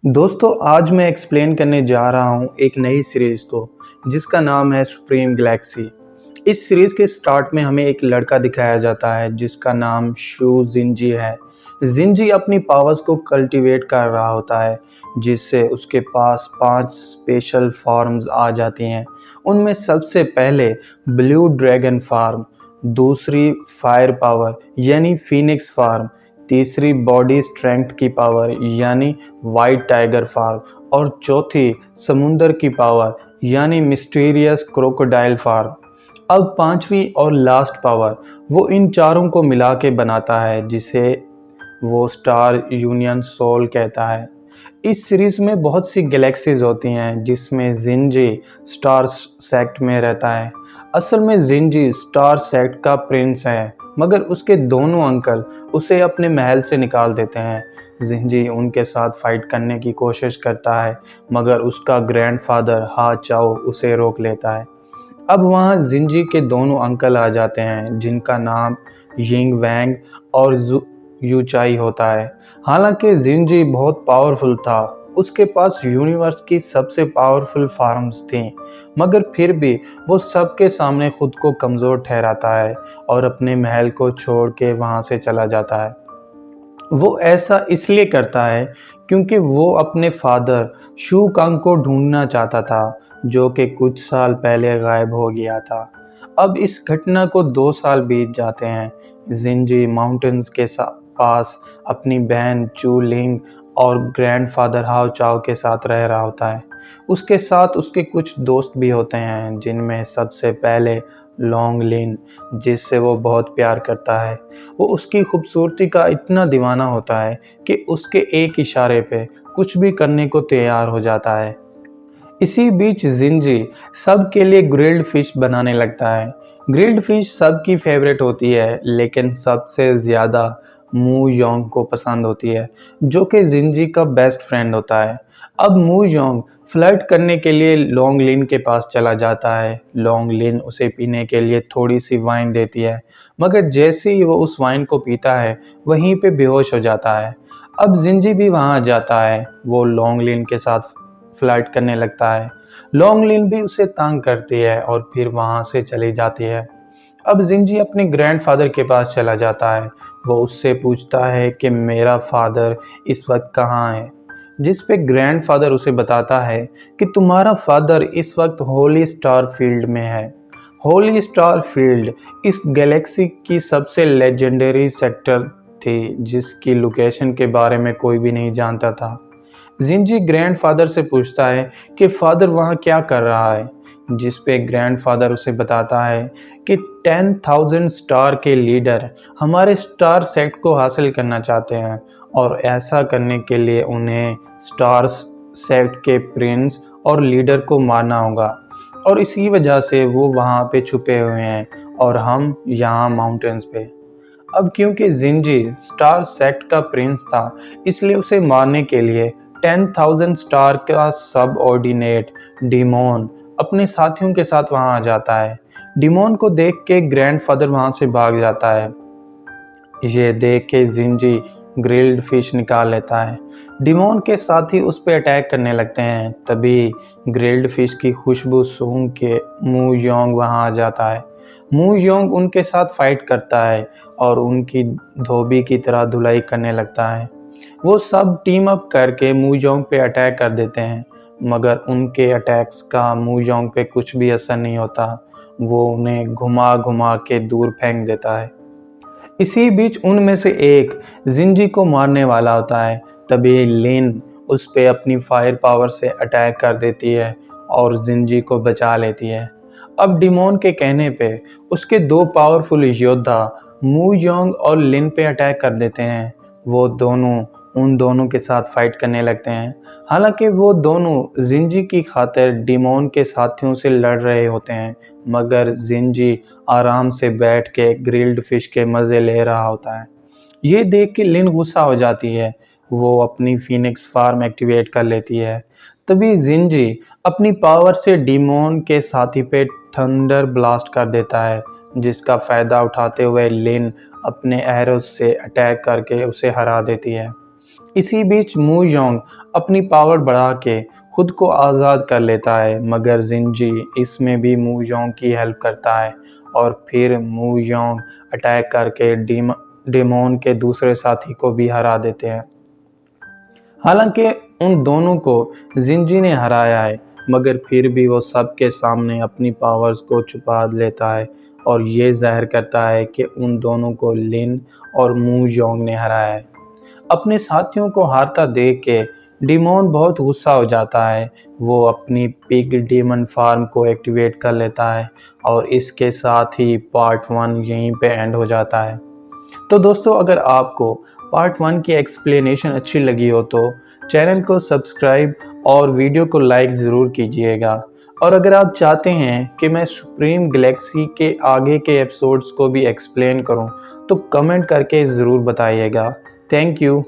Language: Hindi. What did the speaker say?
दोस्तों आज मैं एक्सप्लेन करने जा रहा हूँ एक नई सीरीज़ को जिसका नाम है सुप्रीम गैलेक्सी। इस सीरीज़ के स्टार्ट में हमें एक लड़का दिखाया जाता है जिसका नाम शू जिनजी है। जिनजी अपनी पावर्स को कल्टीवेट कर रहा होता है जिससे उसके पास 5 स्पेशल फॉर्म्स आ जाती हैं। उनमें सबसे पहले ब्लू ड्रैगन फॉर्म, दूसरी फायर पावर यानी फीनिक्स फॉर्म, तीसरी बॉडी स्ट्रेंथ की पावर यानी वाइट टाइगर फॉर्म और चौथी समुंदर की पावर यानी मिस्टीरियस क्रोकोडाइल फॉर्म। अब पांचवी और लास्ट पावर वो इन चारों को मिला के बनाता है जिसे वो स्टार यूनियन सोल कहता है। इस सीरीज में बहुत सी गैलेक्सीज होती हैं जिसमें जिनजी स्टार सेक्ट में रहता है। असल में जिनजी स्टार सेक्ट का प्रिंस है मगर उसके दोनों अंकल उसे अपने महल से निकाल देते हैं। जिनजी उनके साथ फाइट करने की कोशिश करता है मगर उसका ग्रैंडफादर हा चाओ उसे रोक लेता है। अब वहाँ जिनजी के दोनों अंकल आ जाते हैं जिनका नाम यिंग वैंग और यूचाई होता है। हालांकि जिनजी बहुत पावरफुल था, उसके पास यूनिवर्स की सबसे पावरफुल फार्म्स थी, मगर फिर भी वो सबके सामने खुद को कमज़ोर ठहराता है और अपने महल को छोड़ के वहाँ से चला जाता है। वो ऐसा इसलिए करता है क्योंकि वो अपने फादर शू कांग को ढूंढना चाहता था जो कि कुछ साल पहले गायब हो गया था। अब इस घटना को 2 साल बीत जाते हैं। जिनजी माउंटेन्स के पास अपनी बहन चू लिंग और ग्रैंडफादर हाओ चाओ के साथ रह रहा होता है। उसके साथ उसके कुछ दोस्त भी होते हैं जिनमें सबसे पहले लॉन्ग लिन जिससे वो बहुत प्यार करता है। वो उसकी खूबसूरती का इतना दीवाना होता है कि उसके एक इशारे पे कुछ भी करने को तैयार हो जाता है। इसी बीच जिनजी सबके लिए ग्रिल्ड फिश बनाने लगता है। ग्रिल्ड फिश सबकी फेवरेट होती है लेकिन सबसे ज़्यादा मू योंग को पसंद होती है जो कि जिनजी का बेस्ट फ्रेंड होता है। अब मू योंग फ्लर्ट करने के लिए लॉन्ग लिन के पास चला जाता है। लॉन्ग लिन उसे पीने के लिए थोड़ी सी वाइन देती है मगर जैसे ही वो उस वाइन को पीता है वहीं पे बेहोश हो जाता है। अब जिनजी भी वहाँ जाता है। वो लॉन्ग लिन के साथ फ्लर्ट करने लगता है। लॉन्ग लिन भी उसे तंग करती है और फिर वहाँ से चली जाती है। अब जिनजी अपने ग्रैंडफादर के पास चला जाता है। वो उससे पूछता है कि मेरा फादर इस वक्त कहाँ है, जिस पे ग्रैंडफादर उसे बताता है कि तुम्हारा फादर इस वक्त होली स्टार फील्ड में है। होली स्टार फील्ड इस गैलेक्सी की सबसे लेजेंडरी सेक्टर थी जिसकी लोकेशन के बारे में कोई भी नहीं जानता था। जिनजी ग्रैंडफादर से पूछता है कि फादर वहाँ क्या कर रहा है, जिस पे ग्रैंडफादर उसे बताता है कि 10,000 स्टार के लीडर हमारे स्टार सेट को हासिल करना चाहते हैं और ऐसा करने के लिए उन्हें स्टार सेट के प्रिंस और लीडर को मारना होगा और इसी वजह से वो वहाँ पे छुपे हुए हैं और हम यहाँ माउंटेन्स पे। अब क्योंकि जिनजी स्टार सेट का प्रिंस था इसलिए उसे मारने के लिए 10,000 स्टार का सब ऑर्डिनेट डिमोन अपने साथियों के साथ वहां आ जाता है। डिमोन को देख के ग्रैंडफादर वहां से भाग जाता है। ये देख के जिनजी ग्रिल्ड फिश निकाल लेता है। डिमोन के साथी उस पर अटैक करने लगते हैं। तभी ग्रिल्ड फिश की खुशबू सूंघ के मू योंग वहां आ जाता है। मू योंग उनके साथ फाइट करता है और उनकी धोबी की तरह धुलाई करने लगता है। वो सब टीम अप करके मू योंग पे अटैक कर देते हैं मगर उनके अटैक्स का मू योंग पे कुछ भी असर नहीं होता। वो उन्हें घुमा घुमा के दूर फेंक देता है। इसी बीच उनमें से एक जिनजी को मारने वाला होता है। तभी लिन उस पे अपनी फायर पावर से अटैक कर देती है और जिनजी को बचा लेती है। अब डिमोन के कहने पे उसके 2 पावरफुल योद्धा मू योंग और लिन पे अटैक कर देते हैं। वो दोनों उन दोनों के साथ फाइट करने लगते हैं। हालांकि वो दोनों जिनजी की खातिर डिमोन के साथियों से लड़ रहे होते हैं मगर जिनजी आराम से बैठ के ग्रिल्ड फिश के मज़े ले रहा होता है। ये देख के लिन गुस्सा हो जाती है। वो अपनी फीनिक्स फार्म एक्टिवेट कर लेती है। तभी जिनजी अपनी पावर से डिमोन के साथी पे थंडर ब्लास्ट कर देता है जिसका फ़ायदा उठाते हुए लिन अपने एरोस से अटैक करके उसे हरा देती है। इसी बीच मू योंग अपनी पावर बढ़ा के खुद को आज़ाद कर लेता है, मगर जिनजी इसमें भी मू योंग की हेल्प करता है और फिर मू योंग अटैक करके डेमोन के दूसरे साथी को भी हरा देते हैं। हालांकि उन दोनों को जिंजी ने हराया है, मगर फिर भी वो सबके सामने अपनी पावर्स को छुपा लेता है और ये ज़ाहिर करता है कि उन दोनों को लिन और मू योंग ने हराया है। अपने साथियों को हारता देख के डीमोन बहुत गुस्सा हो जाता है। वो अपनी पिग डीमन फार्म को एक्टिवेट कर लेता है और इसके साथ ही पार्ट 1 यहीं पे एंड हो जाता है। तो दोस्तों, अगर आपको पार्ट 1 की एक्सप्लेनेशन अच्छी लगी हो तो चैनल को सब्सक्राइब और वीडियो को लाइक ज़रूर कीजिएगा। और अगर आप चाहते हैं कि मैं सुप्रीम गैलेक्सी के आगे के एपिसोड्स को भी एक्सप्लेन करूं, तो कमेंट करके ज़रूर बताइएगा। Thank you.